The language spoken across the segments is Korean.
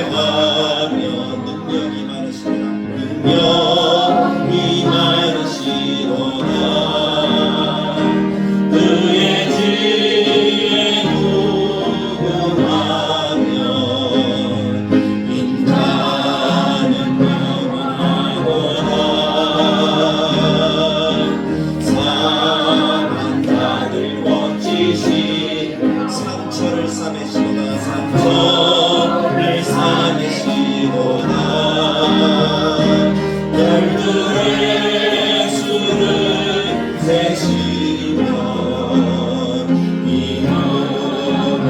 경배하며 능력이 많으시도다. 능력이 많으시도다. 그의 지혜 구원하며 인간은 영원하도다. 사랑받을 멋지신 상처를 싸매시도다. 상처를 싸매시도다. 별들의 수를 세시며 이름을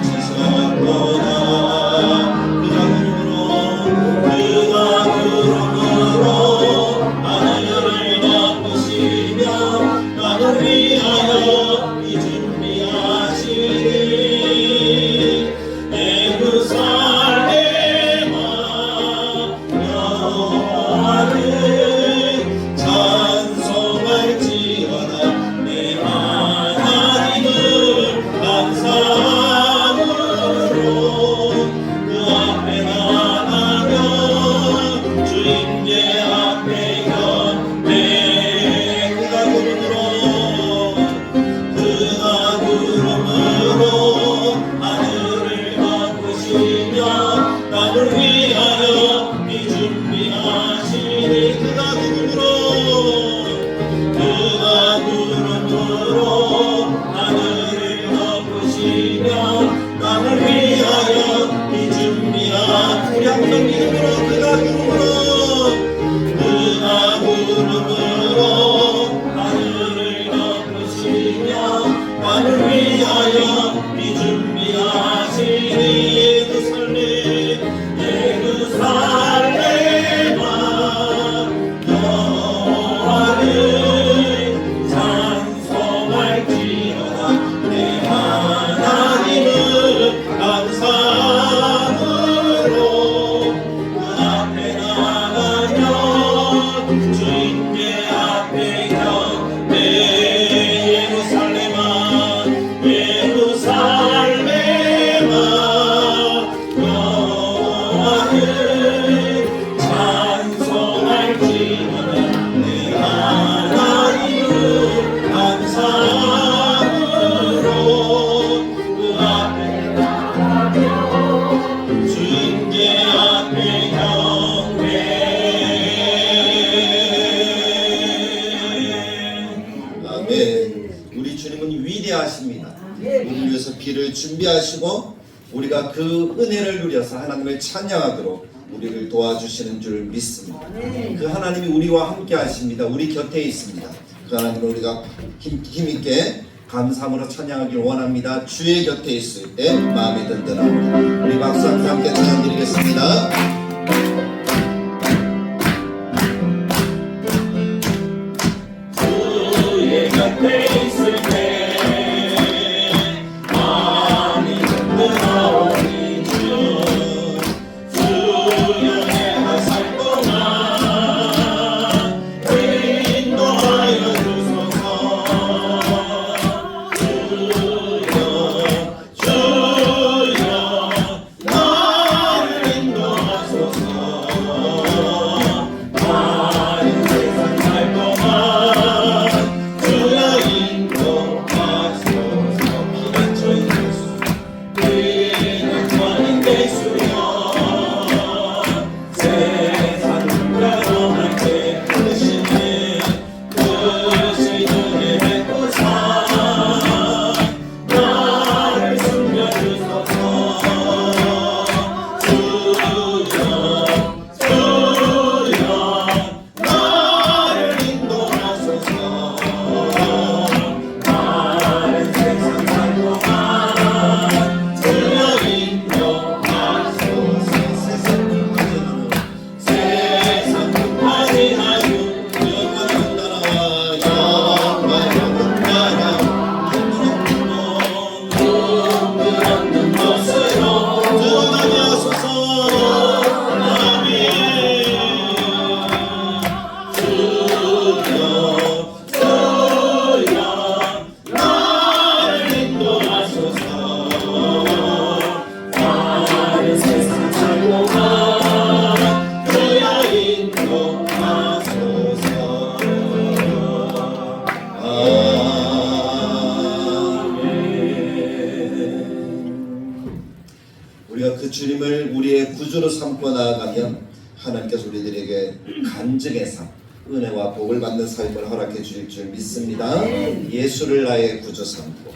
붙이셨도다. 그가 구름으로 하늘을 덮으시며 나를 위하여 이 준비하시니 예루살렘아 여호와를 찬송할지어다. 내 하나님을 감사함으로 그 앞에 나가며 주님의 앞에 경배. 그가 구름으로 하늘을 덮으시며 나를 위하여 이 준비하시니 그가 구름으로 하늘을 덮으시며 나를 위하여 이 준비하시니 우리 한번 믿음으로 그가 구름으로 하늘을 덮으시며 나를 위하여 이 준비하시니 예루살렘아 여호와를 찬송할지어다. 내 하나님을 감사함으로 그 앞에 나가며 주님의 앞에 경배. 예루살렘아 여호와를 찬송할지어다. 내 하나님을 감사함으로 그 앞에 나가며 주님의 앞에 경배. 아멘. 우리 주님은 위대하십니다. 우리 위해서 길을 준비하시고 우리가 그 은혜를 누려서 하나님을 찬양하도록 우리를 도와주시는 줄 믿습니다. 그 하나님이 우리와 함께 하십니다. 우리 곁에 있습니다. 그 하나님을 우리가 힘있게 감사함으로 찬양하길 원합니다. 주의 곁에 있을 때 마음이 든든합니다. 우리 박수 함께 찬양드리겠습니다. 주의 곁에 있을 때 마음이 든든하오니 주여 내가 살 동안 인도하여 주소서. 주여 나를 인도하소서. 하나님이여 그 주님을 우리의 구주로 삼고 나아가면 하나님께서 우리들에게 간증의 삶, 은혜와 복을 받는 삶을 허락해 주실 줄 믿습니다. 예수를 나의 구주 삼고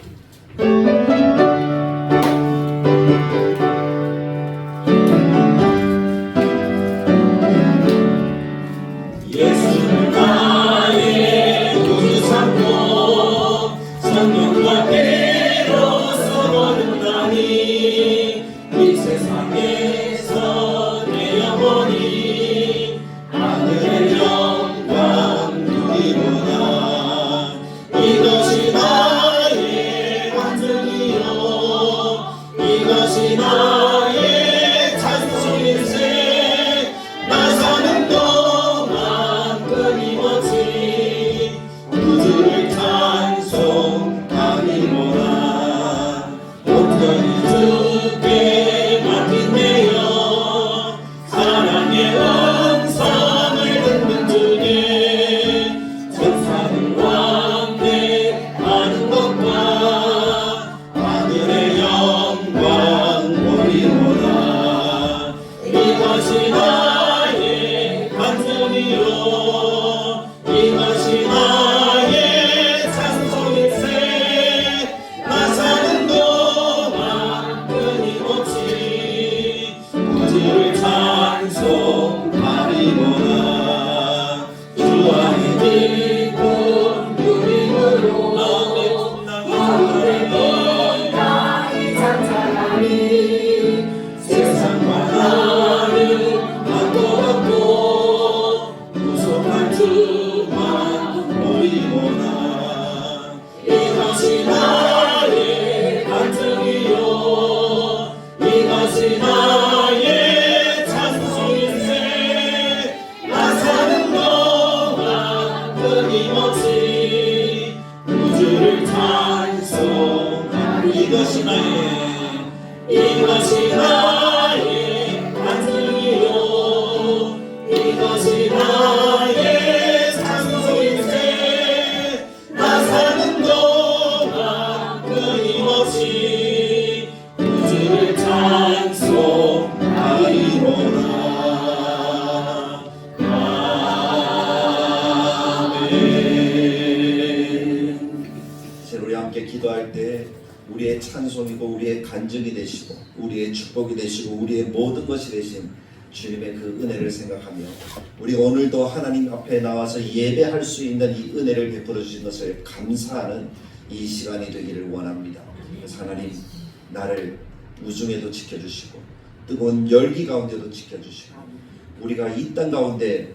예수를 나의 구주 삼고 성령과 배로서 거듭나니 이 세상에서 내 영혼이 하늘의 영광 누리구나. 이것이 나의 간증이요 이것이 나의 찬송일세. 나 사는 동안 끊임없이 구주를 찬송하리로라. 온전히 주께 맡긴내어 사랑의 음성을 듣는 주께 천사는 왕래하는 것과 하늘의 영광 보리로라. 이것이 나의 간증이요 이것이 나의 찬송일세. 나 사는 동안 끊임없이 구주를 찬송하리로라. 주 안에 기쁨 누림으로 하늘의 나의 찬송하리. 세상과 나를 바꿔갖고 구속한 주만 보이구나. 이것이 나의 간증이요 이것이 나의 찬송일세. 나 사는 동안 끊임없이 구주를 찬송하리. 이것이 나의 간증이요 이것이 나의 찬송일세. 나 사는 동안 끊임없이 구주를 찬송하리로라. 아멘. 이제 우리 함께 기도할 때 우리의 찬송이고 우리의 간증이 되시고 우리의 축복이 되시고 우리의 모든 것이 되신 주님의 그 은혜를 생각하며 우리 오늘도 하나님 앞에 나와서 예배할 수 있는 이 은혜를 베풀어 주신 것을 감사하는 이 시간이 되기를 원합니다. 그래서 하나님 나를 우중에도 지켜주시고 뜨거운 열기 가운데도 지켜주시고 우리가 이 땅 가운데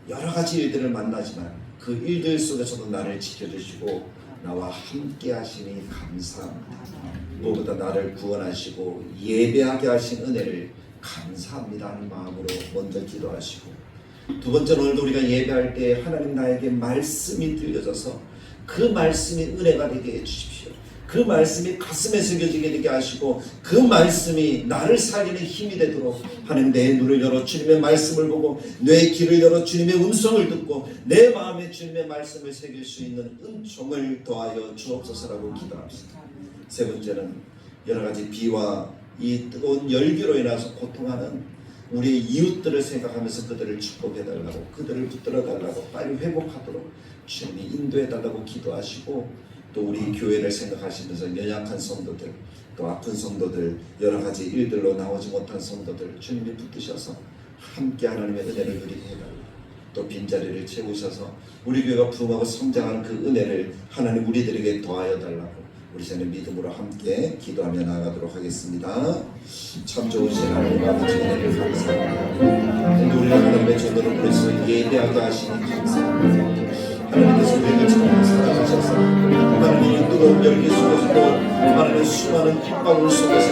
여러 가지 일들을 만나지만 그 일들 속에서도 나를 지켜주시고 나와 함께 하시니 감사합니다. 무엇보다 나를 구원하시고 예배하게 하신 은혜를 감사합니다 하는 마음으로 먼저 기도하시고, 두 번째는 오늘도 우리가 예배할 때 하나님 나에게 말씀이 들려져서 그 말씀이 은혜가 되게 해주십시오. 그 말씀이 가슴에 새겨지게 되게 하시고 그 말씀이 나를 살리는 힘이 되도록 하나님 내 눈을 열어 주님의 말씀을 보고 내 귀를 열어 주님의 음성을 듣고 내 마음에 주님의 말씀을 새길 수 있는 은총을 더하여 주옵소서라고 기도합시다. 세 번째는 여러 가지 비와 이 뜨거운 열기로 인해서 고통하는 우리의 이웃들을 생각하면서 그들을 축복해달라고, 그들을 붙들어달라고, 빨리 회복하도록 주님이 인도해달라고 기도하시고, 또 우리 교회를 생각하시면서 연약한 성도들, 또 아픈 성도들, 여러 가지 일들로 나오지 못한 성도들 주님이 붙드셔서 함께 하나님의 은혜를 누리게 해달라고, 또 빈자리를 채우셔서 우리 교회가 부흥하고 성장하는 그 은혜를 하나님 우리들에게 더하여 달라고 우리 저는 믿음으로 함께 기도하며 나아가도록 하겠습니다. 참 좋으신 하나님 아버지 은혜를 감사합니다. 오늘 우리 하나님의 전도를 그래서 예배하게 하시니 감사합니다. 하나님께서 우리를 참 사랑하셔서 하나님의 뜨거운 열기 속에서도 하나님의 수많은 핍박을 속에서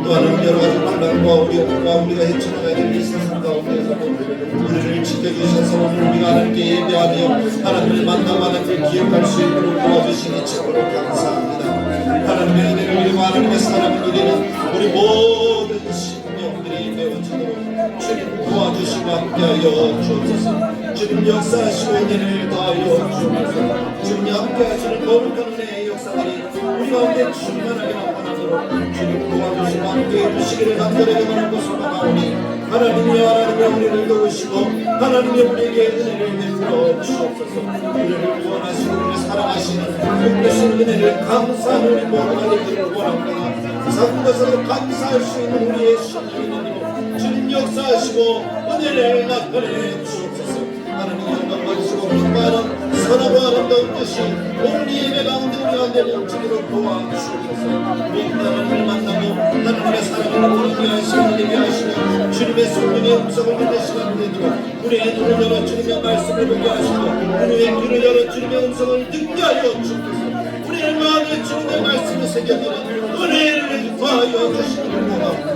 또 하나님 여러 가지 만남과 어려움과 우리가 헤쳐나가야 될 이 세상 가운데서도 우리를 지켜주셔서 오늘 우리가 하나님께 예배하며 하나님을 만나고 기억할 수 있도록 도와주시니 참으로 감사합니다. 하나님의 은혜를 누리고 하나님의 사랑을 누리는 우리 모든 심령들이 메워지도록 주님 도와주시고 함께하여 주옵소서. 주님 역사하시고 은혜를 더하여 주옵소서. 주님 함께하시는 거룩한 은혜의 역사들이 우리 가운데 충만하게 나타나도록 주님 도와주시고 함께해 주시기를 간절하게 바라고 소망하오니 하나님이여 하나님의 우리를 도우시고 하나님의 우리에게 은혜를 베풀어 주옵소서. 우리를 구원하시고 우리를 사랑하시는 그러신 은혜를 감사하는 우리 모두가 되기를 원합니다. 작은 것으로 감사할 수 있는 우리의 신령이니로 주님 역사하시고 은혜를 나타내 주옵소서. 하나님 영광 받으시고 기뻐하는 선하고 아름다운 뜻이 오늘 이 예배 가운데 우리 가운데 넘치기를 도와주옵소서. 우리 하나님을 만나고 하나님의 사랑을 모르게 하시고 되게 하시고 주님의 성령의 음성을 듣는 시간이 되도록 우리의 눈을 열어 주님의 말씀을 보게 하시고 우리의 귀를 열어 주님의 음성을 듣게 하여 주옵소서. 우리의 마음에 주님의 말씀을 새겨드는 은혜를 더하여 주시기를 원합니다.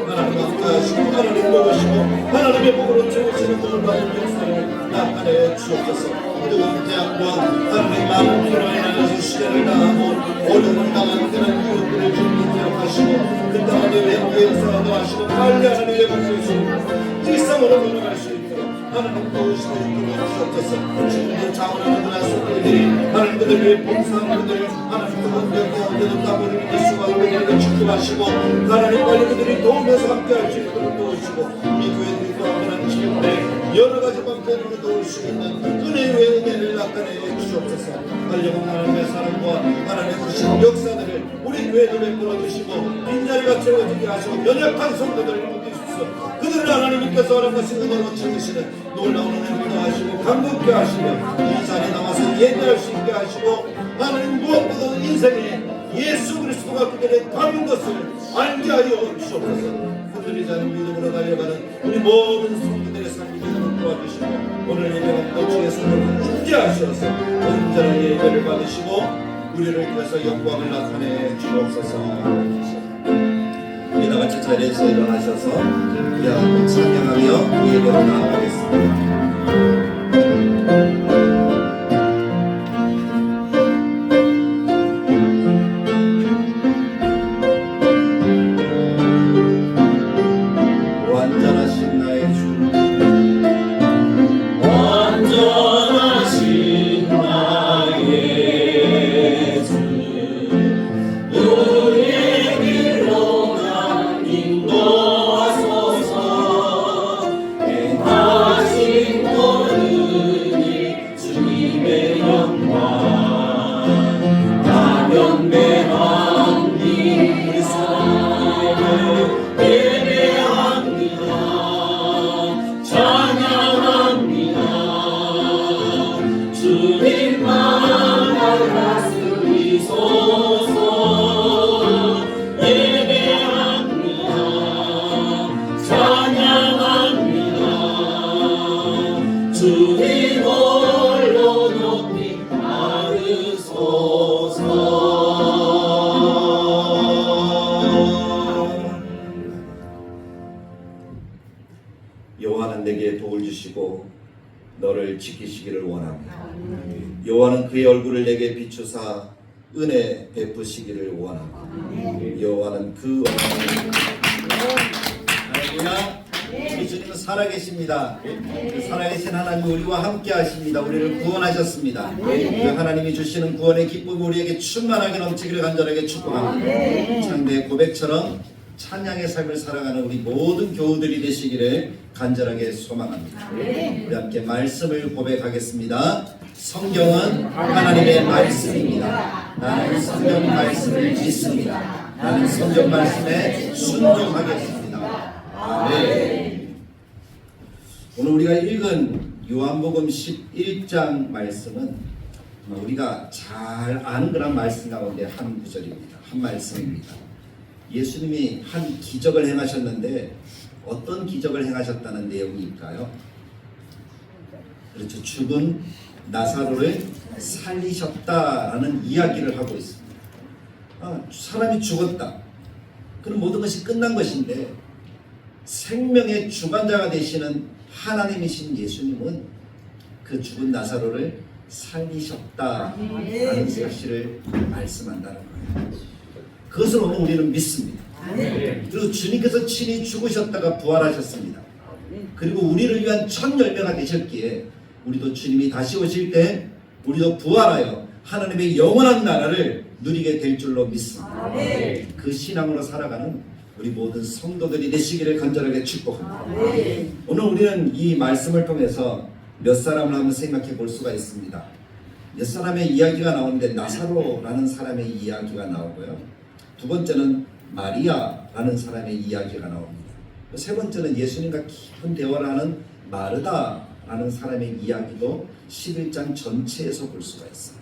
하나님 함께하시고 하나님 도우시고 하나님의 복으로 채우시는 복을 받은 역사를 나타내 주옵소서. 뜨거운 태양과 하나님의 마음으로 인하여서 시련을 당하고 어려움을 당하는 그런 이웃들을 주님 기억하시고 그 땅에 외부의 역사가 더하시고 빨리 하나님의 복수이시고 일상으로 돌아갈 수 있도록 하나님 도우시고 주옵소서. 주님의 자원을 누구나 속들이 하나님 그들 위해 봉사하는 그들 하나님 뜨거운 가운데도 가버리는 예수가 그들에게 축복하시고 하나님 빨리 그들이 도우면서 함께할 수 있도록 도우시고 이 교회들이 가운데 지금에 여러 가지 방편으로 도울 수 있는 은혜의 은혜를 나타내 주옵소서. 달려온 하나님의 사랑과 하나님의 주신 역사들을 우리 교회도 베풀어 주시고 빈자리가 채워지게 하시고 연약한 성도들을 묶으시소서. 그들을 하나님께서 하는 것이 은혜로 채우시는 놀라운 은혜를 더하시고 감격케 하시며 이 자리에 나와서 예배할 수 있게 하시고 하나님 무엇보다 인생에 예수 그리스도가 그들의 담은 것을 알게 하여 주옵소서. 그들이 자는 믿음으로 달려가는 우리 모든 성도들의 삶이 되도록 도와주시고 오늘 예배가 주의 손으로 함께 하셔서 온전한 예배를 받으시고 우리를 위해서 영광을 나타내 주옵소서. 우리 나같이 자리에서 일어나셔서 우리 함께 찬양하며 예배로 나아가겠습니다. 여호와는 내게 복을 주시고 너를 지키시기를 원합니다. 여호와는 그의 얼굴을 내게 비추사 은혜 베푸시기를 원합니다. 여호와는 그 할렐루야. 우리 주님은 살아계십니다. 그 살아계신 하나님 우리와 함께 하십니다. 우리를 구원하셨습니다. 그 하나님이 주시는 구원의 기쁨이 우리에게 충만하게 넘치기를 간절하게 축복합니다. 창대의 고백처럼 찬양의 삶을 살아가는 우리 모든 교우들이 되시기를 간절하게 소망합니다. 우리 함께 말씀을 고백하겠습니다. 성경은 하나님의 말씀입니다. 나는 성경 말씀을 믿습니다. 나는 성경 말씀에 순종하겠습니다. 아멘. 오늘 우리가 읽은 요한복음 11장 말씀은 우리가 잘 아는 그런 말씀 가운데 한 구절입니다. 한 말씀입니다. 예수님이 한 기적을 행하셨는데 어떤 기적을 행하셨다는 내용일까요? 그렇죠. 죽은 나사로를 살리셨다라는 이야기를 하고 있습니다. 사람이 죽었다. 그럼 모든 것이 끝난 것인데 생명의 주관자가 되시는 하나님이신 예수님은 그 죽은 나사로를 살리셨다라는 사실을 말씀한다는 거예요. 그것을 오늘 우리는 믿습니다. 그리고 주님께서 친히 죽으셨다가 부활하셨습니다. 그리고 우리를 위한 첫 열매가 되셨기에 우리도 주님이 다시 오실 때 우리도 부활하여 하나님의 영원한 나라를 누리게 될 줄로 믿습니다. 그 신앙으로 살아가는 우리 모든 성도들이 되시기를 간절하게 축복합니다. 오늘 우리는 이 말씀을 통해서 몇 사람을 한번 생각해 볼 수가 있습니다. 몇 사람의 이야기가 나오는데 나사로라는 사람의 이야기가 나오고요. 두 번째는 마리아라는 사람의 이야기가 나옵니다. 세 번째는 예수님과 깊은 대화를 하는 마르다라는 사람의 이야기도 11장 전체에서 볼 수가 있어요.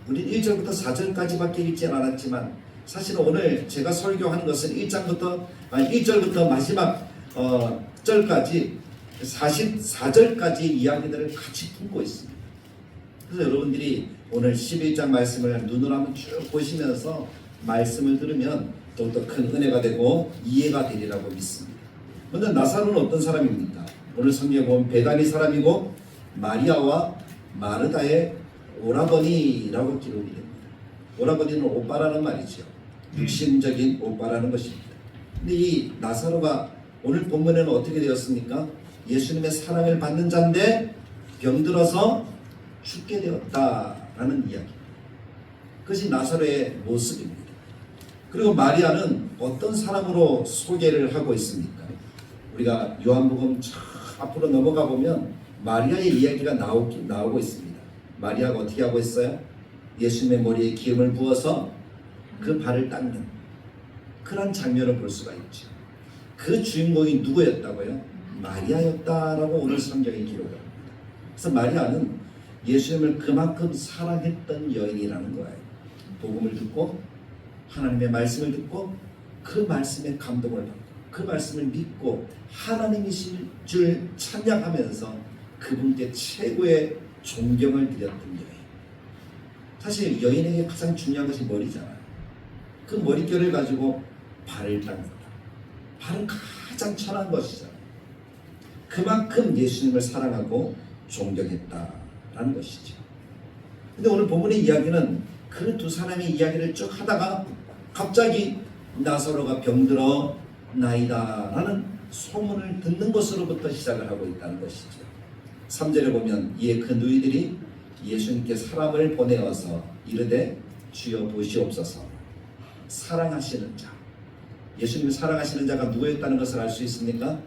우리는 1절부터 4절까지밖에 읽지 않았지만 사실은 오늘 제가 설교하는 것은 1절부터 마지막 절까지 44절까지 이야기들을 같이 품고 있습니다. 그래서 여러분들이 오늘 11장 말씀을 눈으로 한번 쭉 보시면서 말씀을 들으면 더욱더 큰 은혜가 되고 이해가 되리라고 믿습니다. 먼저 나사로는 어떤 사람입니까? 오늘 성경에 보면 베다니 사람이고 마리아와 마르다의 오라버니라고 기록이 됩니다. 오라버니는 오빠라는 말이죠. 육신적인 오빠라는 것입니다. 근데 이 나사로가 오늘 본문에는 어떻게 되었습니까? 예수님의 사랑을 받는 자인데 병들어서 죽게 되었다라는 이야기. 그것이 나사로의 모습입니다. 그리고 마리아는 어떤 사람으로 소개를 하고 있습니까? 우리가 요한복음 앞으로 넘어가 보면 마리아의 이야기가 나오고 있습니다. 마리아가 어떻게 하고 있어요? 예수님의 머리에 기름을 부어서 그 발을 닦는 그런 장면을 볼 수가 있죠. 그 주인공이 누구였다고요? 마리아였다라고 오늘 성경이 기록합니다. 그래서 마리아는 예수님을 그만큼 사랑했던 여인이라는 거예요. 복음을 듣고 하나님의 말씀을 듣고 그 말씀에 감동을 받고 그 말씀을 믿고 하나님이실 줄 찬양하면서 그분께 최고의 존경을 드렸던 여인. 사실 여인에게 가장 중요한 것이 머리잖아요. 그 머릿결을 가지고 발을 닦는다. 발은 가장 천한 것이잖아요. 그만큼 예수님을 사랑하고 존경했다라는 것이죠. 근데 오늘 본문의 이야기는 그 두 사람의 이야기를 쭉 하다가 갑자기 나사로가 병들어 나이다라는 소문을 듣는 것으로부터 시작을 하고 있다는 것이죠. 3절에 보면 이에 그 누이들이 예수님께 사람을 보내어서 이르되 주여 보시옵소서. 사랑하시는 자. 예수님을 사랑하시는 자가 누구였다는 것을 알 수 있습니까?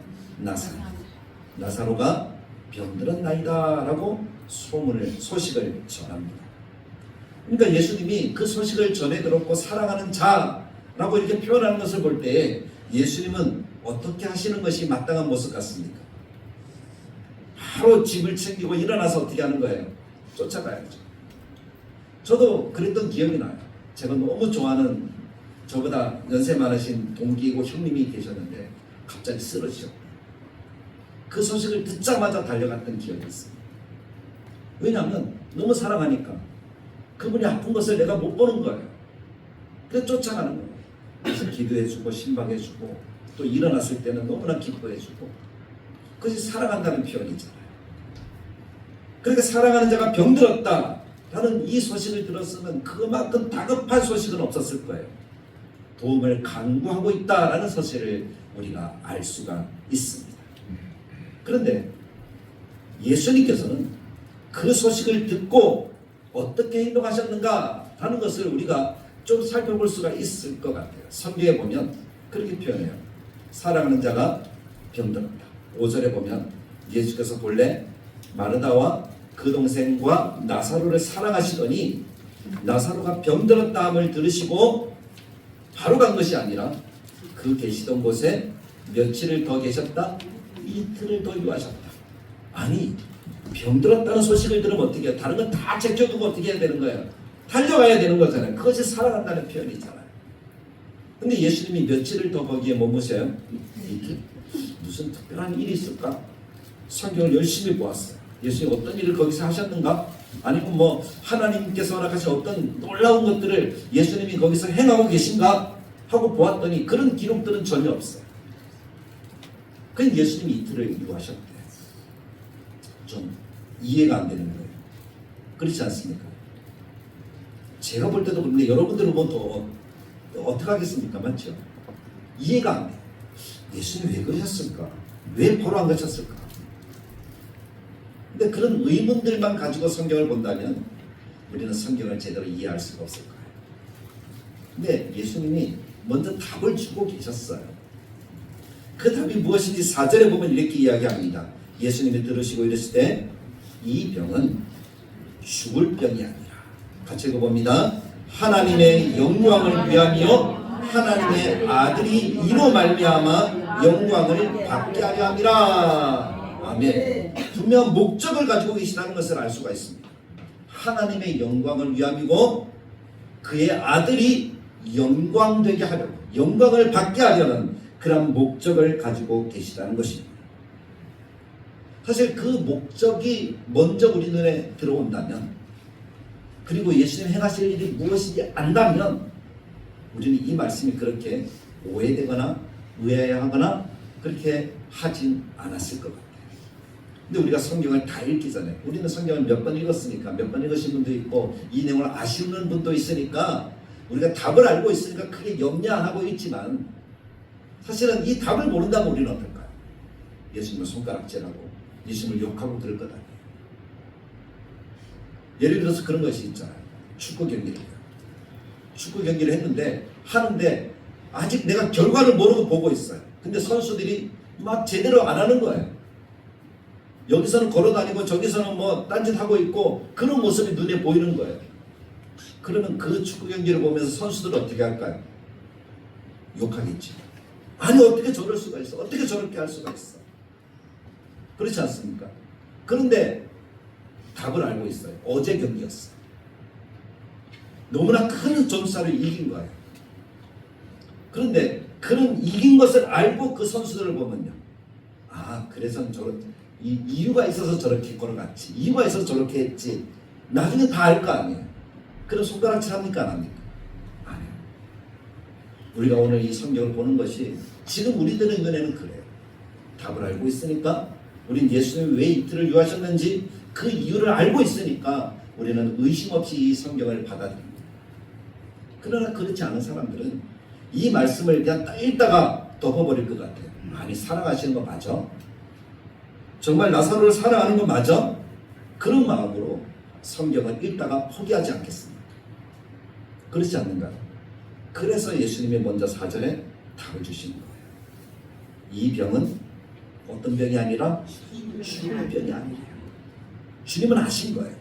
나사로가 병들었나이다 라고 소식을 전합니다. 그러니까 예수님이 그 소식을 전해 들었고 사랑하는 자라고 이렇게 표현하는 것을 볼 때 예수님은 어떻게 하시는 것이 마땅한 모습 같습니까? 바로 집을 챙기고 일어나서 어떻게 하는 거예요? 쫓아가야죠. 저도 그랬던 기억이 나요. 제가 너무 좋아하는 저보다 연세 많으신 동기이고 형님이 계셨는데 갑자기 쓰러지셨고 그 소식을 듣자마자 달려갔던 기억이 있습니다. 왜냐하면 너무 사랑하니까 그분이 아픈 것을 내가 못 보는 거예요. 그래서 쫓아가는 거예요. 그래서 기도해주고 신방해주고 또 일어났을 때는 너무나 기뻐해주고 그것이 사랑한다는 표현이잖아요. 그러니까 사랑하는 자가 병들었다라는 이 소식을 들었으면 그만큼 다급한 소식은 없었을 거예요. 도움을 강구하고 있다라는 사실을 우리가 알 수가 있습니다. 그런데 예수님께서는 그 소식을 듣고 어떻게 행동하셨는가 하는 것을 우리가 좀 살펴볼 수가 있을 것 같아요. 성경에 보면 그렇게 표현해요. 사랑하는 자가 병들었다. 5절에 보면 예수께서 본래 마르다와 그 동생과 나사로를 사랑하시더니 나사로가 병들었다 함을 들으시고 바로 간 것이 아니라 그 계시던 곳에 며칠을 더 계셨다? 이틀을 더 유하셨다. 아니 병들었다는 소식을 들으면 어떻게 해요? 다른 건 다 제껴두고 어떻게 해야 되는 거예요? 달려가야 되는 거잖아요. 그것이 사랑한다는 표현이잖아요. 근데 예수님이 며칠을 더 거기에 머무셔요? 이틀? 무슨 특별한 일이 있을까? 성경을 열심히 보았어요. 예수님이 어떤 일을 거기서 하셨는가? 아니면 뭐 하나님께서 허락하신 어떤 놀라운 것들을 예수님이 거기서 행하고 계신가? 하고 보았더니 그런 기록들은 전혀 없어요. 그냥 예수님이 이틀을 유하셨대요. 좀 이해가 안 되는 거예요. 그렇지 않습니까? 제가 볼 때도 그런데 여러분들은 뭐 더 어떻게 하겠습니까? 맞죠? 이해가 안 돼요. 예수님이 왜 그러셨을까? 왜 바로 안 가셨을까? 근데 그런 의문들만 가지고 성경을 본다면 우리는 성경을 제대로 이해할 수가 없을 거예요. 근데 예수님이 먼저 답을 주고 계셨어요. 그 답이 무엇인지 4절에 보면 이렇게 이야기합니다. 예수님이 들으시고 이랬을 때 이 병은 죽을 병이 아니라, 같이 읽어봅니다. 하나님의 영광을 위하며 하나님의 아들이 이로 말미암아 영광을 받게 하려 함이라. 아멘. 분명 목적을 가지고 계시다는 것을 알 수가 있습니다. 하나님의 영광을 위함이고 그의 아들이 영광되게 하려고, 영광을 받게 하려는 그런 목적을 가지고 계시다는 것입니다. 사실 그 목적이 먼저 우리 눈에 들어온다면, 그리고 예수님 행하실 일이 무엇인지 안다면, 우리는 이 말씀이 그렇게 오해되거나 의아해하거나 그렇게 하진 않았을 것 같아요. 근데 우리가 성경을 다 읽기 전에, 우리는 성경을 몇 번 읽었으니까, 몇 번 읽으신 분도 있고 이 내용을 아시는 분도 있으니까 우리가 답을 알고 있으니까 크게 염려 안 하고 있지만, 사실은 이 답을 모른다면 우리는 어떨까요? 예수님을 손가락질하고 예수님을 욕하고 그럴 것 아니에요. 예를 들어서 그런 것이 있잖아요. 축구 경기를 해요. 축구 경기를 했는데, 하는데 아직 내가 결과를 모르고 보고 있어요. 근데 선수들이 막 제대로 안 하는 거예요. 여기서는 걸어다니고 저기서는 뭐 딴짓하고 있고 그런 모습이 눈에 보이는 거예요. 그러면 그 축구 경기를 보면서 선수들은 어떻게 할까요? 욕하겠지. 아니 어떻게 저럴 수가 있어? 어떻게 저렇게 할 수가 있어? 그렇지 않습니까? 그런데 답을 알고 있어요. 어제 경기였어요. 너무나 큰 점수를 이긴 거예요. 그런데 그런 이긴 것을 알고 그 선수들을 보면요, 아 그래서 저런 이유가 있어서 저렇게 걸어갔지, 이유가 있어서 저렇게 했지, 나중에 다 알 거 아니에요. 그럼 손가락질 합니까 안 합니까? 안 해요. 우리가 오늘 이 성경을 보는 것이 지금 우리들의 눈에는 그래요. 답을 알고 있으니까, 우린 예수님이 왜 이틀을 유하셨는지 그 이유를 알고 있으니까 우리는 의심 없이 이 성경을 받아들입니다. 그러나 그렇지 않은 사람들은 이 말씀을 그냥 딱 읽다가 덮어버릴 것 같아요. 아니 살아가시는 거 맞아? 정말 나사로를 사랑하는 거 맞아? 그런 마음으로 성경을 읽다가 포기하지 않겠습니까? 그렇지 않는가요? 그래서 예수님이 먼저 4절에 답을 주시는 거예요. 이 병은 어떤 병이 아니라 죽을 병이 아니래요. 주님은 아신 거예요.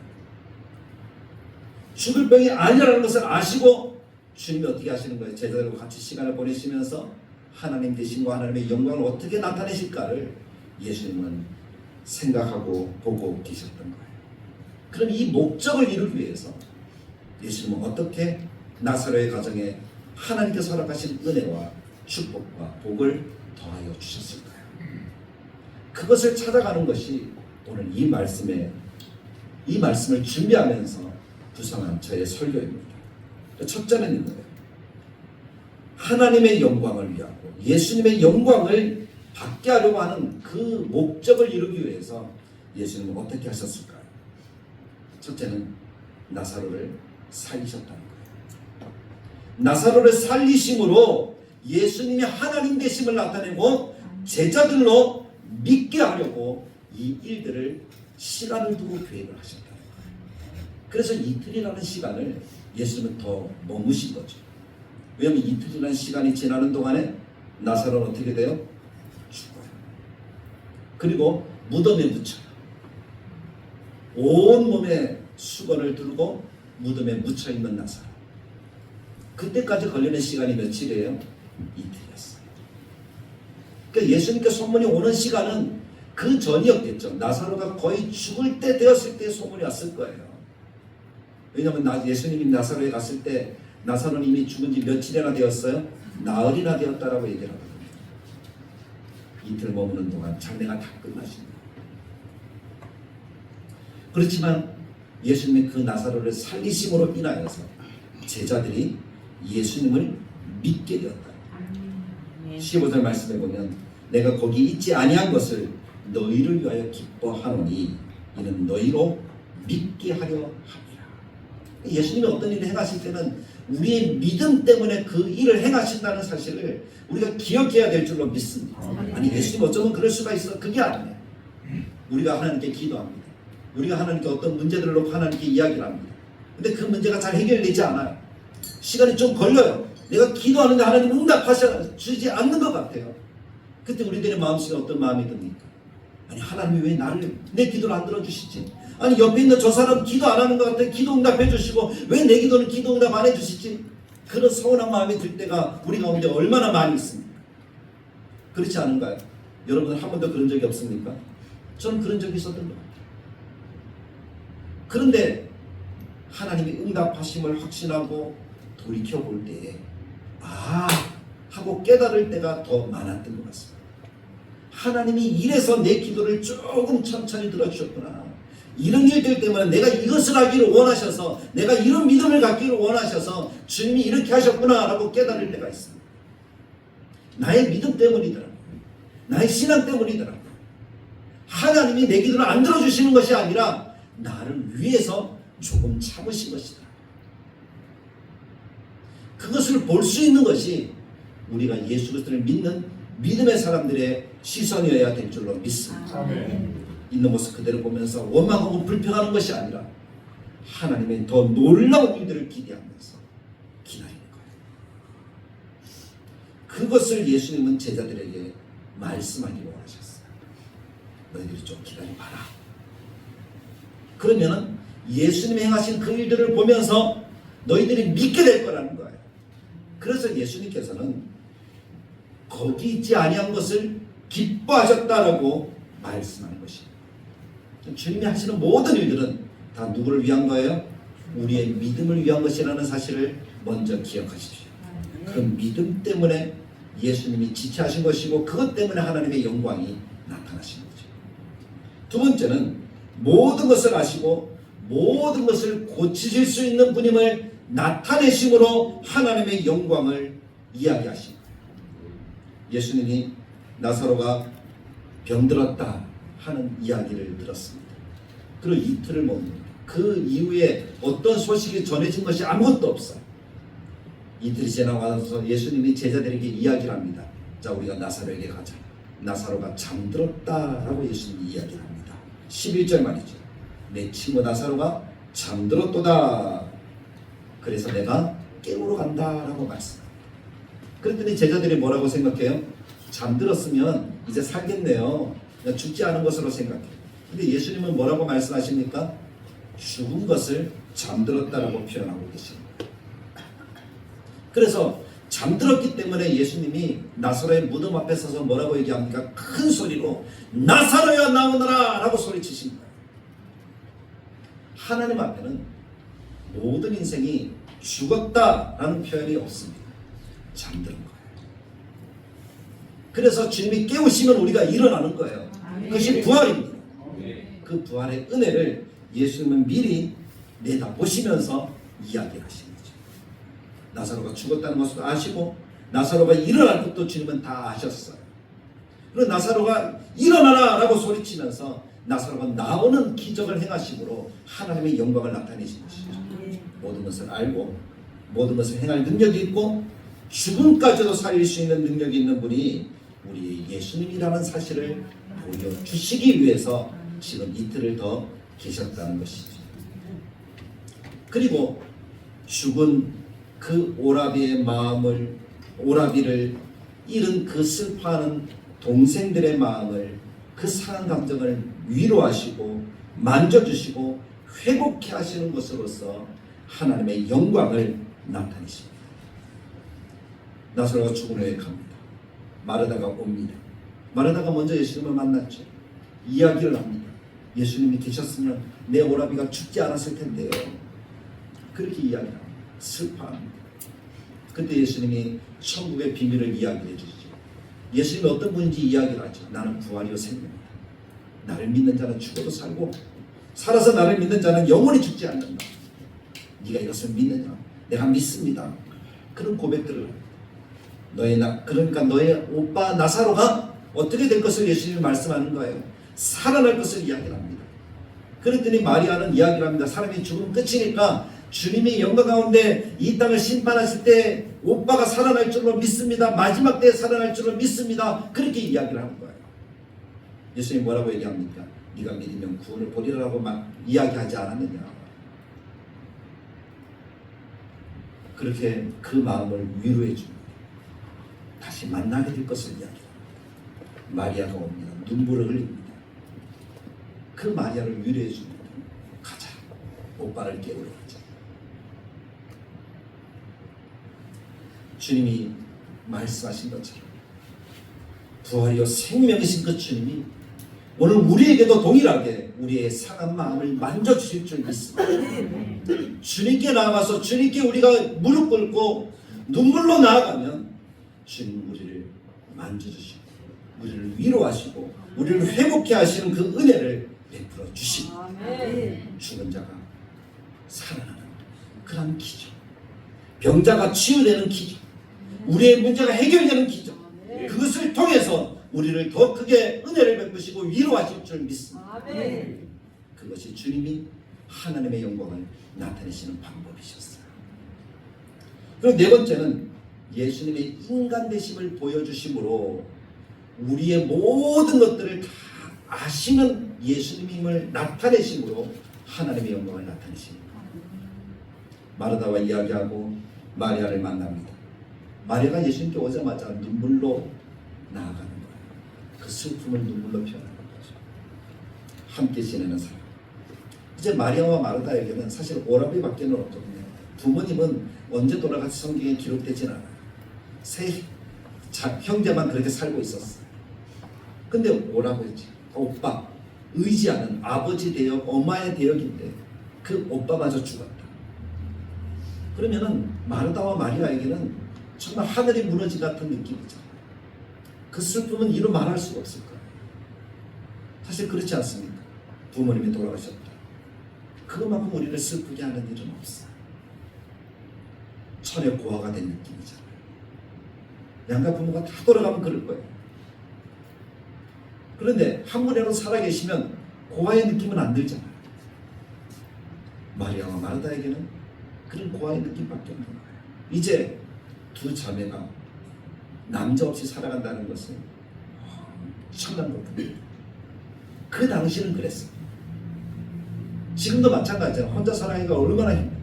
죽을 병이 아니라는 것을 아시고 주님이 어떻게 하시는 거예요? 제자들과 같이 시간을 보내시면서 하나님 되신과 하나님의 영광을 어떻게 나타내실까를 예수님은 생각하고 보고 계셨던 거예요. 그럼 이 목적을 이루기 위해서 예수님은 어떻게 나사로의 가정에 하나님께서 허락하신 은혜와 축복과 복을 더하여 주셨을까요? 그것을 찾아가는 것이 오늘 이 말씀을 준비하면서 구성한 저의 설교입니다. 첫째는 이거예요. 하나님의 영광을 위하고 예수님의 영광을 받게 하려고 하는 그 목적을 이루기 위해서 예수님은 어떻게 하셨을까요? 첫째는 나사로를 살리셨다는 거예요. 나사로를 살리심으로 예수님이 하나님 되심을 나타내고 제자들로 믿게 하려고 이 일들을 시간을 두고 계획을 하셨다는 거예요. 그래서 이틀이라는 시간을 예수님은 더 머무신 거죠. 왜냐하면 이틀이라는 시간이 지나는 동안에 나사로는 어떻게 돼요? 죽어요. 그리고 무덤에 묻혀요. 온 몸에 수건을 두르고 무덤에 묻혀있는 나사로. 그때까지 걸리는 시간이 며칠이에요? 이틀이었어요. 그러니까 예수님께 소문이 오는 시간은 그 전이었겠죠. 나사로가 거의 죽을 때 되었을 때 소문이 왔을 거예요. 왜냐하면 예수님이 나사로에 갔을 때 나사로는 이미 죽은 지 며칠이나 되었어요? 나흘이나 되었다라고 얘기를 하거든요. 이틀 머무는 동안 장례가 다 끝나십니다. 그렇지만 예수님의 그 나사로를 살리심으로 인하여서 제자들이 예수님을 믿게 되었다. 15절 말씀에 보면 내가 거기 있지 아니한 것을 너희를 위하여 기뻐하노니 이는 너희로 믿게 하려 함이라. 예수님이 어떤 일을 행하실 때는 우리의 믿음 때문에 그 일을 행하신다는 사실을 우리가 기억해야 될 줄로 믿습니다. 아니 예수님 어쩌면 그럴 수가 있어. 그게 아니에요. 우리가 하나님께 기도합니다. 우리가 하나님께 어떤 문제들을 놓고 하나님께 이야기를 합니다. 근데 그 문제가 잘 해결되지 않아요. 시간이 좀 걸려요. 내가 기도하는데 하나님 응답하셔 주지 않는 것 같아요. 그때 우리들의 마음속에 어떤 마음이 듭니까? 아니 하나님이 왜 나를 내 기도를 안 들어주시지? 아니 옆에 있는 저 사람 기도 안 하는 것 같아. 기도 응답해 주시고 왜 내 기도는 기도 응답 안 해주시지? 그런 서운한 마음이 들 때가 우리 가운데 얼마나 많이 있습니까? 그렇지 않은가요? 여러분 한 번도 그런 적이 없습니까? 저는 그런 적이 있었던 것 같아요. 그런데 하나님이 응답하심을 확신하고 돌이켜볼 때에 하고 깨달을 때가 더 많았던 것 같습니다. 하나님이 이래서 내 기도를 조금 천천히 들어주셨구나. 이런 일들 때문에 내가 이것을 하기를 원하셔서, 내가 이런 믿음을 갖기를 원하셔서 주님이 이렇게 하셨구나 라고 깨달을 때가 있습니다. 나의 믿음 때문이더라고요. 나의 신앙 때문이더라고요. 하나님이 내 기도를 안 들어주시는 것이 아니라 나를 위해서 조금 참으신 것이다. 그것을 볼 수 있는 것이 우리가 예수 그리스도를 믿는 믿음의 사람들의 시선이어야 될 줄로 믿습니다. 있는 모습 그대로 보면서 원망하고 불평하는 것이 아니라 하나님의 더 놀라운 일들을 기대하면서 기다리는 거예요. 그것을 예수님은 제자들에게 말씀하기 원하셨어요. 너희들이 좀 기다려봐라. 그러면은 예수님이 행하신 그 일들을 보면서 너희들이 믿게 될 거라는 거예요. 그래서 예수님께서는 거기 있지 아니한 것을 기뻐하셨다라고 말씀하는 것입니다. 주님이 하시는 모든 일들은 다 누구를 위한 거예요? 우리의 믿음을 위한 것이라는 사실을 먼저 기억하십시오. 그 믿음 때문에 예수님이 지체하신 것이고 그것 때문에 하나님의 영광이 나타나신 거죠. 두 번째는 모든 것을 아시고 모든 것을 고치실 수 있는 분임을 나타내심으로 하나님의 영광을 이야기하십니다. 예수님이 나사로가 병들었다 하는 이야기를 들었습니다. 그리고 이틀을 먹습니다. 그 이후에 어떤 소식이 전해진 것이 아무것도 없어요. 이틀이 지나가서 예수님이 제자들에게 이야기를 합니다. 자, 우리가 나사로에게 가자. 나사로가 잠들었다라고 예수님이 이야기를 합니다. 11절 말이죠. 내 친구 나사로가 잠들었도다. 그래서 내가 깨우러 간다라고 말씀합니다. 그랬더니 제자들이 뭐라고 생각해요? 잠들었으면 이제 살겠네요. 죽지 않은 것으로 생각해요. 근데 예수님은 뭐라고 말씀하십니까? 죽은 것을 잠들었다라고 표현하고 계십니다. 그래서 잠들었기 때문에 예수님이 나사로의 무덤 앞에 서서 뭐라고 얘기합니까? 큰 소리로 나사로야 나오너라 라고 소리치십니다. 하나님 앞에는 모든 인생이 죽었다라는 표현이 없습니다. 잠드는 거예요. 그래서 주님이 깨우시면 우리가 일어나는 거예요. 그것이 부활입니다. 그 부활의 은혜를 예수님은 미리 내다보시면서 이야기를 하시는 거죠. 나사로가 죽었다는 것도 아시고 나사로가 일어날 것도 주님은 다 아셨어요. 그리고 나사로가 일어나라 라고 소리치면서 나사로가 나오는 기적을 행하심으로 하나님의 영광을 나타내신 것이죠. 모든 것을 알고 모든 것을 행할 능력이 있고 죽음까지도 살릴 수 있는 능력이 있는 분이 우리 예수님이라는 사실을 보여주시기 위해서 지금 이틀을 더 계셨다는 것이죠. 그리고 죽은 그 오라비를 잃은 그 슬퍼하는 동생들의 마음을, 그 상한 감정을 위로하시고 만져주시고 회복해 하시는 것으로서 하나님의 영광을 나타내십니다. 나사로가 죽은 후에 갑니다. 마르다가 옵니다. 마르다가 먼저 예수님을 만났죠. 이야기를 합니다. 예수님이 계셨으면 내 오라비가 죽지 않았을 텐데요. 그렇게 이야기합니다. 슬퍼합니다. 그때 예수님이 천국의 비밀을 이야기해 주시죠. 예수님이 어떤 분인지 이야기를 하죠. 나는 부활이요 생명이다. 나를 믿는 자는 죽어도 살고 살아서 나를 믿는 자는 영원히 죽지 않는다. 네가 이것을 믿느냐? 내가 믿습니다. 그런 고백들을 합니다. 그러니까 너의 오빠 나사로가 어떻게 될 것을 예수님이 말씀하는 거예요. 살아날 것을 이야기를 합니다. 그랬더니 마리아는 이야기를 합니다. 사람이 죽으면 끝이니까 주님이 영광 가운데 이 땅을 심판하실 때 오빠가 살아날 줄로 믿습니다. 마지막 때에 살아날 줄로 믿습니다. 그렇게 이야기를 하는 거예요. 예수님이 뭐라고 얘기합니까? 네가 믿으면 구원을 보리라고 이야기하지 않았느냐. 그렇게 그 마음을 위로해 줍니다. 다시 만나게 될 것을 이야기합니다. 마리아가 옵니다. 눈물을 흘립니다. 그 마리아를 위로해 줍니다. 가자, 오빠를 깨우러 가자. 주님이 말씀하신 것처럼 부활이요 생명이신 그 주님이 오늘 우리에게도 동일하게 우리의 상한 마음을 만져주실 줄 믿습니다. 주님께 나아가서 주님께 우리가 무릎 꿇고 눈물로 나아가면 주님 우리를 만져주시고 우리를 위로하시고 우리를 회복케 하시는 그 은혜를 베풀어 주시고 죽은 자가 살아나는 그런 기적, 병자가 치유되는 기적, 우리의 문제가 해결되는 기적, 그것을 통해서 우리를 더 크게 은혜를 베푸시고 위로하실 줄 믿습니다. 그것이 주님이 하나님의 영광을 나타내시는 방법이셨어요. 그리고 네 번째는 예수님의 인간 되심을 보여주심으로 우리의 모든 것들을 다 아시는 예수님임을 나타내심으로 하나님의 영광을 나타내십니다. 마르다와 이야기하고 마리아를 만납니다. 마리아가 예수님께 오자마자 눈물로 나아가는 거예요. 그 슬픔을 눈물로 표현하는 거죠. 함께 지내는 사람. 이제 마리아와 마르다에게는 사실 오라비밖에는 없거든요. 부모님은 언제 돌아갈지 성경에 기록되진 않아요. 세 형제만 그렇게 살고 있었어요. 근데 오라버지, 오빠, 의지하는 아버지 대역, 엄마의 대역인데 그 오빠마저 죽었다. 그러면은 마르다와 마리아에게는 정말 하늘이 무너진 같은 느낌이죠. 그 슬픔은 이루 말할 수가 없을 거예요. 사실 그렇지 않습니까? 부모님이 돌아가셨다. 그것만큼 우리를 슬프게 하는 일은 없어요. 천의 고아가 된 느낌이잖아요. 양가 부모가 다 돌아가면 그럴 거예요. 그런데 한 분이라도 살아계시면 고아의 느낌은 안 들잖아요. 마리아와 마르다에게는 그런 고아의 느낌밖에 없는 거예요. 이제 두 자매가 남자 없이 살아간다는 것은 엄청난 것입니다. 그 당시는 그랬어요. 지금도 마찬가지예요. 혼자 살아가기가 얼마나 힘들어요.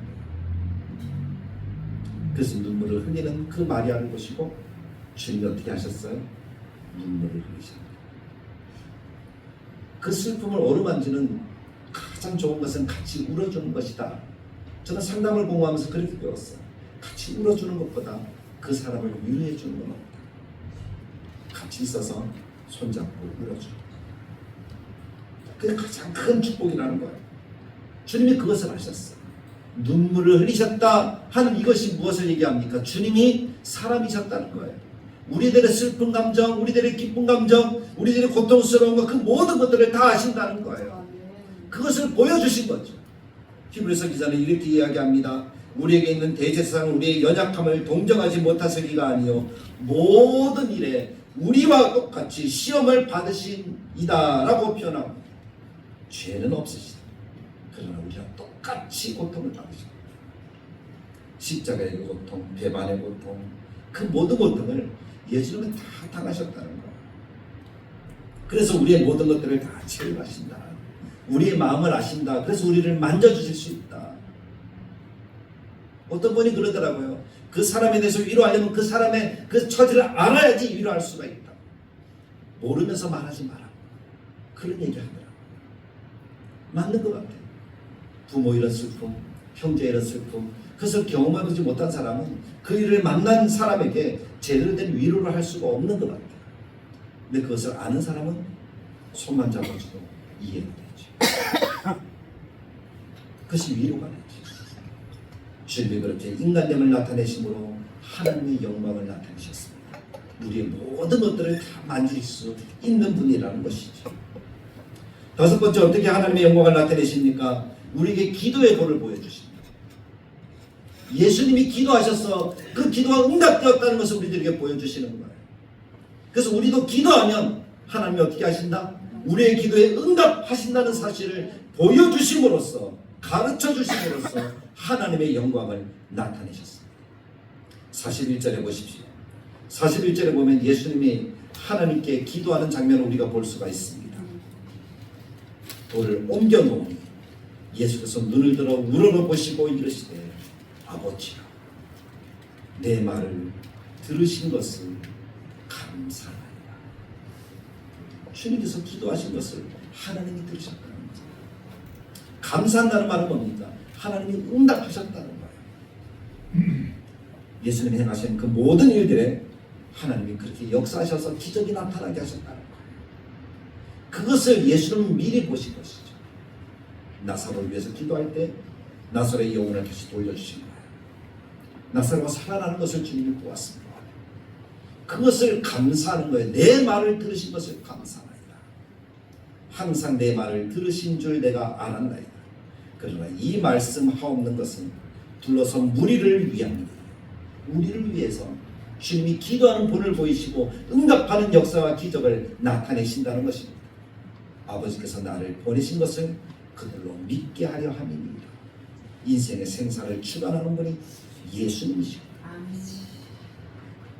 그래서 눈물을 흘리는 그 마리아를 보시고 주님이 어떻게 하셨어요? 눈물을 흘리셨어요. 그 슬픔을 어루만지는 가장 좋은 것은 같이 울어주는 것이다. 저는 상담을 공부하면서 그렇게 배웠어요. 같이 울어주는 것보다 그 사람을 위로해 주는 건 없다. 같이 있어서 손잡고 울어주는 것. 그게 가장 큰 축복이라는 거예요. 주님이 그것을 하셨어요. 눈물을 흘리셨다 하는 이것이 무엇을 얘기합니까? 주님이 사람이셨다는 거예요. 우리들의 슬픈 감정, 우리들의 기쁜 감정, 우리들의 고통스러운 것, 그 모든 것들을 다 아신다는 거예요. 그것을 보여주신 거죠. 히브리서 기자는 이렇게 이야기합니다. 우리에게 있는 대제사장은 우리의 연약함을 동정하지 못하시기가 아니요 모든 일에 우리와 똑같이 시험을 받으신 이다라고 표현합니다. 죄는 없으시다. 그러나 우리와 똑같이 고통을 받으십니다. 십자가의 고통, 배반의 고통, 그 모든 고통을 예수님은 다 당하셨다는 거예요. 그래서 우리의 모든 것들을 다 체험하신다. 우리의 마음을 아신다. 그래서 우리를 만져주실 수 있다. 어떤 분이 그러더라고요. 그 사람에 대해서 위로하려면 그 사람의 그 처지를 알아야지 위로할 수가 있다. 모르면서 말하지 마라. 그런 얘기 하더라고요. 맞는 것 같아요. 부모 이런 슬픔, 형제 이런 슬픔, 그것을 경험해보지 못한 사람은 그 일을 만난 사람에게 제대로 된 위로를 할 수가 없는 것 같아요. 근데 그것을 아는 사람은 손만 잡아줘도 이해가 되죠. 그것이 위로가 되죠. 주님이 그렇게 인간됨을 나타내심으로 하나님의 영광을 나타내셨습니다. 우리의 모든 것들을 다 만질 수 있는 분이라는 것이죠. 다섯 번째, 어떻게 하나님의 영광을 나타내십니까? 우리에게 기도의 본을 보여주십니다. 예수님이 기도하셔서 그 기도가 응답되었다는 것을 우리들에게 보여주시는 거예요. 그래서 우리도 기도하면 하나님이 어떻게 하신다? 우리의 기도에 응답하신다는 사실을 보여주심으로써, 가르쳐 주심으로써 하나님의 영광을 나타내셨습니다. 41절에 보십시오. 41절에 보면 예수님이 하나님께 기도하는 장면을 우리가 볼 수가 있습니다. 돌을 옮겨 놓으니 예수께서 눈을 들어 우러러 보시고 이르시되 아버지여 내 말을 들으신 것을 감사하노라. 주님께서 기도하신 것을 하나님이 들으셨다는 거죠. 감사한다는 말은 뭡니까? 하나님이 응답하셨다는 거예요. 예수님이 행하신 그 모든 일들에 하나님이 그렇게 역사하셔서 기적이 나타나게 하셨다는 거예요. 그것을 예수님은 미리 보신 것이죠. 나사로를 위해서 기도할 때 나사로의 영혼을 다시 돌려주신 거예요. 나사로가 살아나는 것을 주님이 보았습니다. 그것을 감사하는 거예요. 내 말을 들으신 것을 감사하나이다. 항상 내 말을 들으신 줄 내가 알았나이다. 그러나 이 말씀 하옵는 것은 둘러선 무리를 위함이다. 우리를 위해서 주님이 기도하는 본을 보이시고 응답하는 역사와 기적을 나타내신다는 것입니다. 아버지께서 나를 보내신 것을 그들로 믿게 하려 함이니라. 인생의 생사를 주관하는 분이 예수님이시고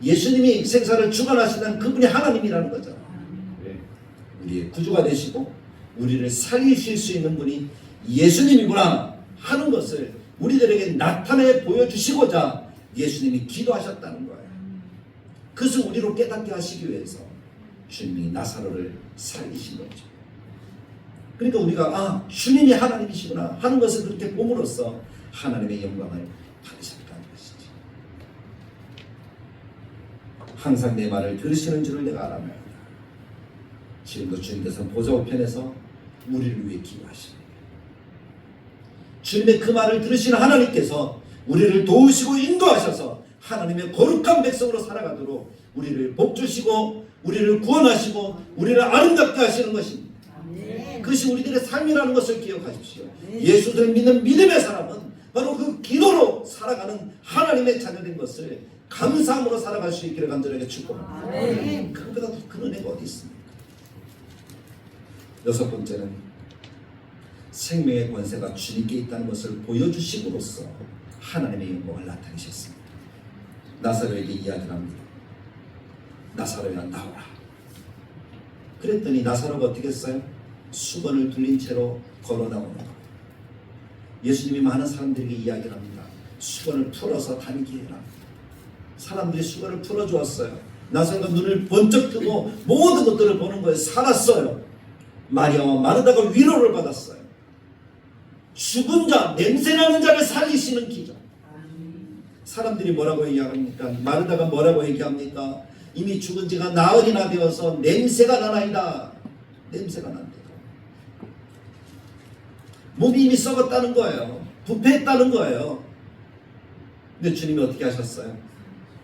예수님이 생사를 주관하시는 그분이 하나님이라는 거죠. 우리의 구주가 되시고 우리를 살리실 수 있는 분이 예수님이구나 하는 것을 우리들에게 나타내 보여주시고자 예수님이 기도하셨다는 거예요. 그것을 우리로 깨닫게 하시기 위해서 주님이 나사로를 살리신 거죠. 그러니까 우리가 주님이 하나님이시구나 하는 것을 그렇게 봄으로써 하나님의 영광을 받으셨다는 것이죠. 항상 내 말을 들으시는 줄을 내가 알아냅니다. 지금도 주님께서 보좌 우편에서 우리를 위해 기도하십니다. 주님의 그 말을 들으시는 하나님께서 우리를 도우시고 인도하셔서 하나님의 거룩한 백성으로 살아가도록 우리를 복주시고 우리를 구원하시고 우리를 아름답게 하시는 것입니다. 그것이 우리들의 삶이라는 것을 기억하십시오. 예수를 믿는 믿음의 사람은 바로 그 기도로 살아가는 하나님의 자녀된 것을 감사함으로 살아갈 수 있기를 간절하게 축복합니다. 그보다 더 큰 은혜가 어디 있습니까? 여섯 번째는 생명의 권세가 주님께 있다는 것을 보여주심으로써 하나님의 영광을 나타내셨습니다. 나사로에게 이야기를 합니다. 나사로야 나오라. 그랬더니 나사로가 어떻게 했어요? 수건을 둘린 채로 걸어 나오는 거예요. 예수님이 많은 사람들에게 이야기를 합니다. 수건을 풀어서 다니게 해라. 사람들이 수건을 풀어주었어요. 나사로가 눈을 번쩍 뜨고 모든 것들을 보는 거예요. 살았어요. 마리아와 마르다가 위로를 받았어요. 죽은 자, 냄새나는 자를 살리시는 기적. 사람들이 뭐라고 얘기합니까? 마르다가 뭐라고 얘기합니까? 이미 죽은 지가 나흘이나 되어서 냄새가 나나이다. 냄새가 난다. 몸이 이미 썩었다는 거예요. 부패했다는 거예요. 근데 주님이 어떻게 하셨어요?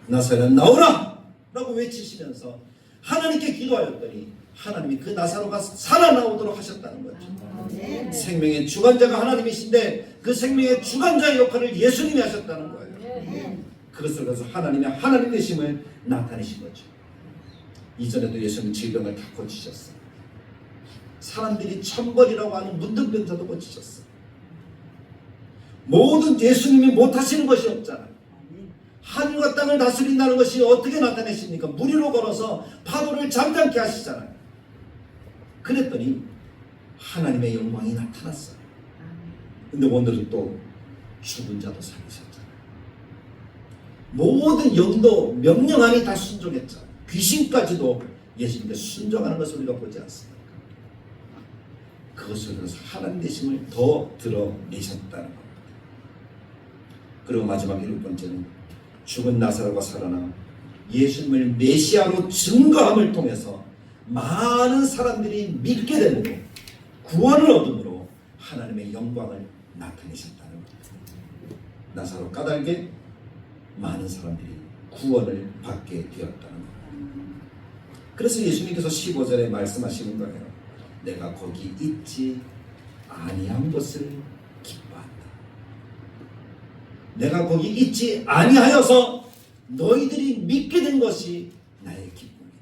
나사로는 나오라! 라고 외치시면서 하나님께 기도하였더니 하나님이 그 나사로가 살아나오도록 하셨다는 거죠. 생명의 주관자가 하나님이신데 그 생명의 주관자의 역할을 예수님이 하셨다는 거예요. 그것을 그래서 하나님의 하나님 되심을 나타내신 거죠. 이전에도 예수님 질병을 다 고치셨어요. 사람들이 천벌이라고 하는 문득병자도 고치셨어요. 모든 예수님이 못하시는 것이 없잖아요. 하늘과 땅을 다스린다는 것이 어떻게 나타내십니까? 무리로 걸어서 파도를 잠잠케 하시잖아요. 그랬더니 하나님의 영광이 나타났어요. 근데 오늘은 또 죽은 자도 살리셨잖아요. 모든 영도 명령하니 다 순종했잖아요. 귀신까지도 예수님께 순종하는 것을 우리가 보지 않습니까? 그것을 통해서 하나님 되심을 더 드러내셨다는 겁니다. 그리고 마지막 일곱 번째는 죽은 나사로가 살아나 예수님을 메시아로 증거함을 통해서 많은 사람들이 믿게 되므로 구원을 얻음으로 하나님의 영광을 나타내셨다는 겁니다. 나사로 까닭에 많은 사람들이 구원을 받게 되었다는 겁니다. 그래서 예수님께서 15절에 말씀하시는 거예요. 내가 거기 있지 아니한 것을 기뻐한다. 내가 거기 있지 아니하여서 너희들이 믿게 된 것이 나의 기쁨이다.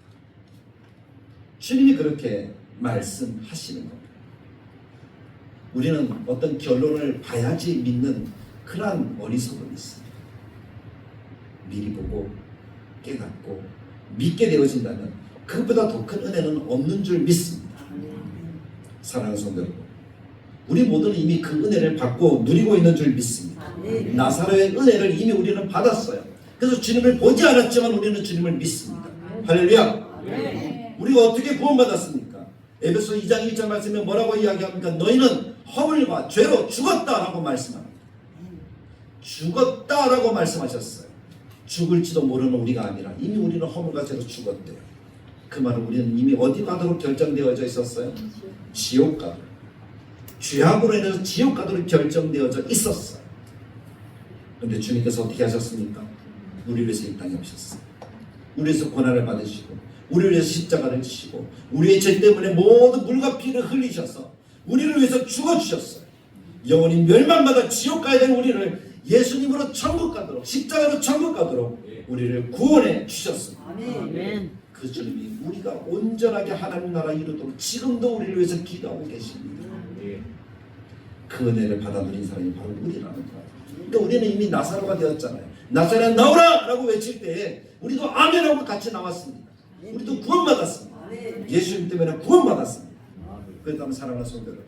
주님이 그렇게 말씀하시는 겁니다. 우리는 어떤 결론을 봐야지 믿는 그러한 어리석음이 있습니다. 미리 보고 깨닫고 믿게 되어진다면 그보다 더 큰 은혜는 없는 줄 믿습니다. 사랑하는 성도 여러분, 우리 모두는 이미 그 은혜를 받고 누리고 있는 줄 믿습니다. 나사로의 은혜를 이미 우리는 받았어요. 그래서 주님을 보지 않았지만 우리는 주님을 믿습니다. 할렐루야. 우리가 어떻게 구원받았습니까? 에베소 2장 1절 말씀에 뭐라고 이야기합니까? 너희는 허물과 죄로 죽었다라고 말씀합니다. 죽었다라고 말씀하셨어요. 죽을지도 모르는 우리가 아니라 이미 우리는 허물과 죄로 죽었대요. 그 말은 우리는 이미 어디 가도록 결정되어져 있었어요? 지옥 가도록. 죄악으로 인해서 지옥 가도록 결정되어져 있었어요. 그런데 주님께서 어떻게 하셨습니까? 우리를 위해서 이 땅에 오셨어요. 우리를 위해서 고난을 받으시고 우리를 위해서 십자가를 지시고 우리의 죄 때문에 모든 물과 피를 흘리셔서 우리를 위해서 죽어주셨어요. 영원히 멸망받아 지옥 가야 되는 우리를 예수님으로 천국 가도록 십자가로 천국 가도록 우리를 구원해 주셨습니다. 아멘. 그 주님이 우리가 온전하게 하나님 나라 이루도록 지금도 우리를 위해서 기도하고 계십니다. 그 은혜를 받아 누린 사람이 바로 우리라는 거예요. 그러니까 우리는 이미 나사로가 되었잖아요. 나사로야 나오라! 라고 외칠 때 우리도 아멘하고 같이 나왔습니다. 우리도 구원받았습니다. 예수님 때문에 구원받았습니다. 그렇다면 사랑하는 성도 여러분,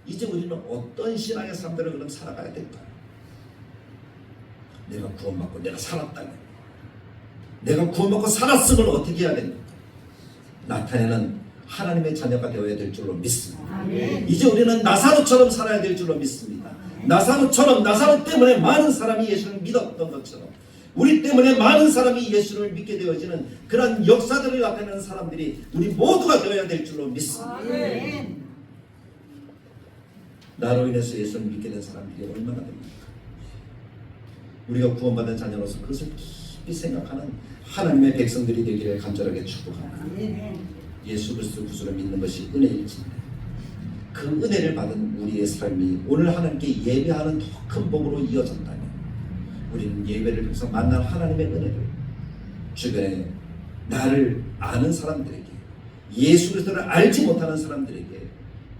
이제 우리는 어떤 신앙의 삶들을 그럼 살아가야 될까요? 내가 구원받고 내가 살았다면, 내가 구원받고 살았음을 어떻게 해야 됩니까? 나타내는 하나님의 자녀가 되어야 될 줄로 믿습니다. 이제 우리는 나사로처럼 살아야 될 줄로 믿습니다. 나사로 때문에 많은 사람이 예수를 믿었던 것처럼 우리 때문에 많은 사람이 예수를 믿게 되어지는 그런 역사들을 나타내는 사람들이 우리 모두가 되어야 될 줄로 믿습니다. 나로 인해서 예수를 믿게 된 사람들이 얼마나 됩니까? 우리가 구원받은 자녀로서 그것을 깊이 생각하는 하나님의 백성들이 되기를 간절하게 축복합니다. 예수 그리스도 구주를 믿는 것이 은혜일진데 그 은혜를 받은 우리의 삶이 오늘 하나님께 예배하는 더 큰 복으로 이어졌다면 우리는 예배를 통해서 만난 하나님의 은혜를 주변에 나를 아는 사람들에게 예수 그리스도를 알지 못하는 사람들에게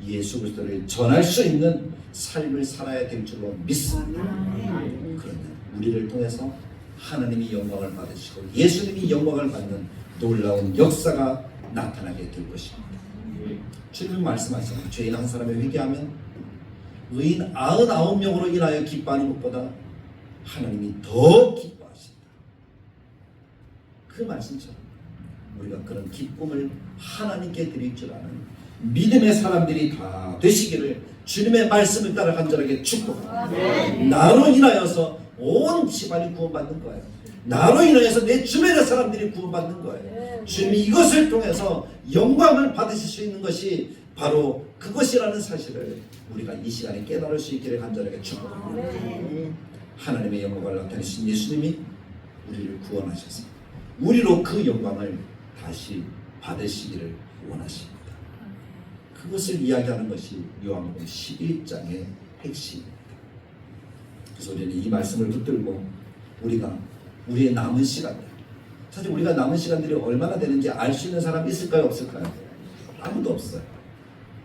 예수 그리스도를 전할 수 있는 삶을 살아야 될 줄로 믿습니다. 그러면 우리를 통해서 하나님이 영광을 받으시고 예수님이 영광을 받는 놀라운 역사가 나타나게 될 것입니다. 주님은 말씀하시잖아요. 죄인 한 사람이 회개하면 의인 99명으로 인하여 기뻐하는 것보다 하나님이 더 기뻐하신다. 그 말씀처럼 우리가 그런 기쁨을 하나님께 드릴 줄 아는 믿음의 사람들이 다 되시기를 주님의 말씀을 따라 간절하게 축복합니다. 나로 인하여서 온 집안이 구원받는 거예요. 나로 인하여서 내 주변의 사람들이 구원받는 거예요. 주님이 이것을 통해서 영광을 받으실 수 있는 것이 바로 그것이라는 사실을 우리가 이 시간에 깨달을 수 있기를 간절하게 축복합니다. 하나님의 영광을 나타내신 예수님이 우리를 구원하셔서 우리로 그 영광을 다시 받으시기를 원하십니다. 그것을 이야기하는 것이 요한복음 11장의 핵심입니다. 그래서 우리는 이 말씀을 붙들고 우리가 우리의 남은 시간들, 사실 우리가 남은 시간들이 얼마나 되는지 알 수 있는 사람이 있을까요? 없을까요? 아무도 없어요.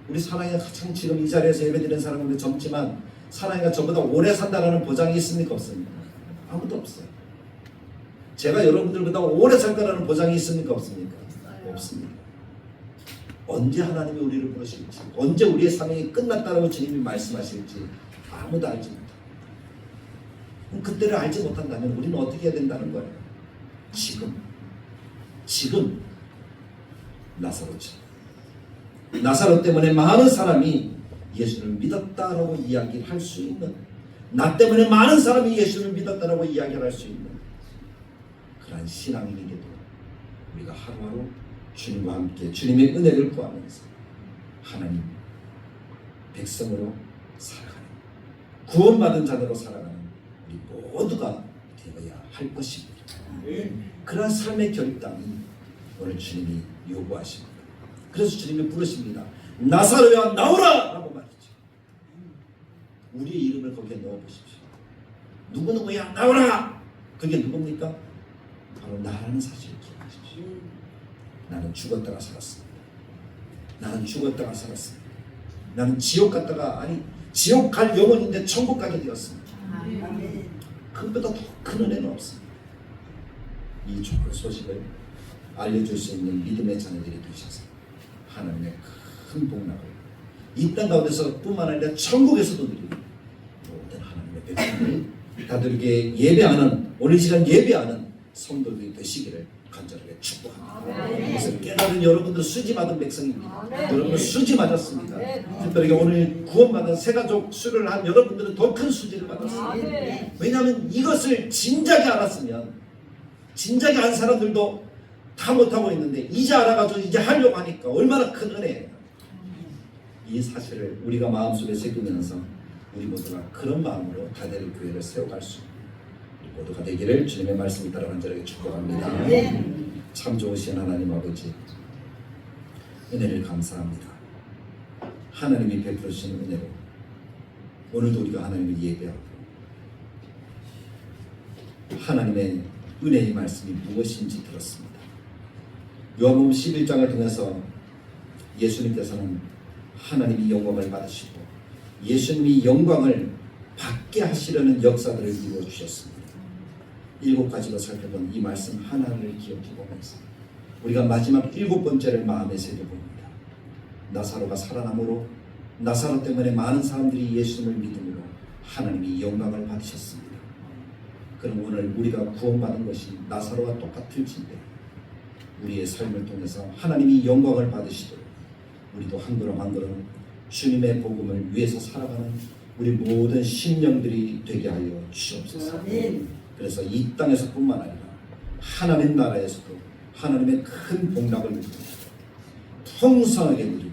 우리 사랑이가 가장 지금 이 자리에서 예배드리는 사람은 젊지만 사랑이가 저보다 오래 산다는 보장이 있습니까? 없습니까? 아무도 없어요. 제가 여러분들보다 오래 살 거라는 보장이 있습니까? 없습니까? 없습니다. 언제 하나님이 우리를 부르실지, 언제 우리의 사명이 끝났다고 주님이 말씀하실지 아무도 알지 못합니다. 그때를 알지 못한다면 우리는 어떻게 해야 된다는 거예요? 지금 나사로 때문에 많은 사람이 예수를 믿었다라고 이야기를 할 수 있는, 나 때문에 많은 사람이 예수를 믿었다라고 이야기를 할 수 있는 그러한 신앙인에게도 우리가 하루하루 주님과 함께 주님의 은혜를 구하면서 하나님 백성으로 살아가는, 구원받은 자들로 살아가는 우리 모두가 되어야 할 것입니다. 그러한 삶의 결단이 오늘 주님이 요구하십니다. 그래서 주님이 부르십니다. 나사로야 나오라! 라고 말이죠. 우리의 이름을 거기에 넣어보십시오. 누구누구야 나오라! 그게 누굽니까? 바로 나라는 사실을 기억하십시오. 나는 죽었다가 살았습니다. 나는 지옥 갔다가, 지옥 갈 영혼인데 천국 가게 되었습니다. 그것보다 더 큰 은혜는 없습니다. 이 좋은 소식을 알려줄 수 있는 믿음의 자녀들이 되셔서 하나님의 큰 복락을 이 땅 가운데서 뿐만 아니라 천국에서도 누리는 모든 하나님의 백성들이 다들에게 예배하는, 오늘 시간 예배하는 성도들이 되시기를 간절하게 축복합니다. 그래서 깨달은 여러분들 수지 받은 백성입니다. 여러분들 수지 맞았습니다. 특별히 오늘 구원받은 새가족 수를 한 여러분들은 더 큰 수지를 받았습니다. 왜냐하면 이것을 진작에 알았으면, 진작에 한 사람들도 다 못하고 있는데 이제 알아가지고 이제 하려고 하니까 얼마나 큰 은혜예요. 이 사실을 우리가 마음속에 새기면서 우리 모두가 그런 마음으로 다대로 교회를 세워갈 수 우리 모두가 되기를 주님의 말씀을 따라 간절하게 축복합니다. 참 좋으신 하나님 아버지, 은혜를 감사합니다. 하나님이 베풀으신 은혜로 오늘도 우리가 하나님을 예배하고 하나님의 은혜의 말씀이 무엇인지 들었습니다. 요한복음 11장을 통해서 예수님께서는 하나님이 영광을 받으시고 예수님이 영광을 받게 하시려는 역사들을 이루어 주셨습니다. 7가지로 살펴본 이 말씀 하나를 기억해 보면서 우리가 마지막 7번째를 마음에 새겨봅니다. 나사로가 살아남으로 나사로 때문에 많은 사람들이 예수님을 믿음으로 하나님이 영광을 받으셨습니다. 그럼 오늘 우리가 구원받은 것이 나사로와 똑같을진데 우리의 삶을 통해서 하나님이 영광을 받으시도록 우리도 한 걸음 한 걸음 주님의 복음을 위해서 살아가는 우리 모든 심령들이 되게 하여 주옵소서. 그래서 이 땅에서뿐만 아니라 하나님 나라에서도 하나님의 큰 복락을 누리고 풍성하게 누리는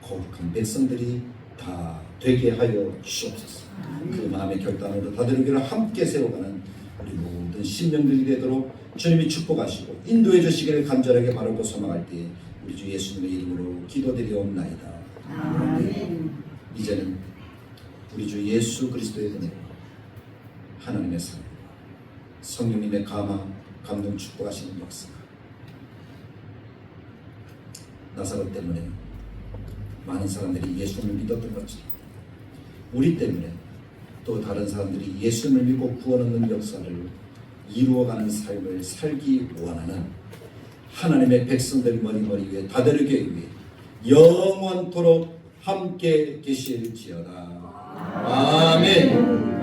거룩한 백성들이 다 되게 하여 주옵소서. 그 마음의 결단으로 다대로교를 함께 세워가는 우리 모든 심령들이 되도록 주님이 축복하시고 인도해 주시기를 간절하게 바라고 소망할 때에 우리 주 예수님의 이름으로 기도드리옵나이다. 아멘. 이제는 우리 주 예수 그리스도의 은혜로 하나님의 사랑, 성령님의 감동 축복하시는 역사가 나사로 때문에 많은 사람들이 예수님을 믿었던 것처럼 우리 때문에 또 다른 사람들이 예수님을 믿고 구원 얻는 역사를 이루어가는 삶을 살기 원하는 하나님의 백성들 머리 위에 다대로교회 위에 영원토록 함께 계실지어다. 아멘.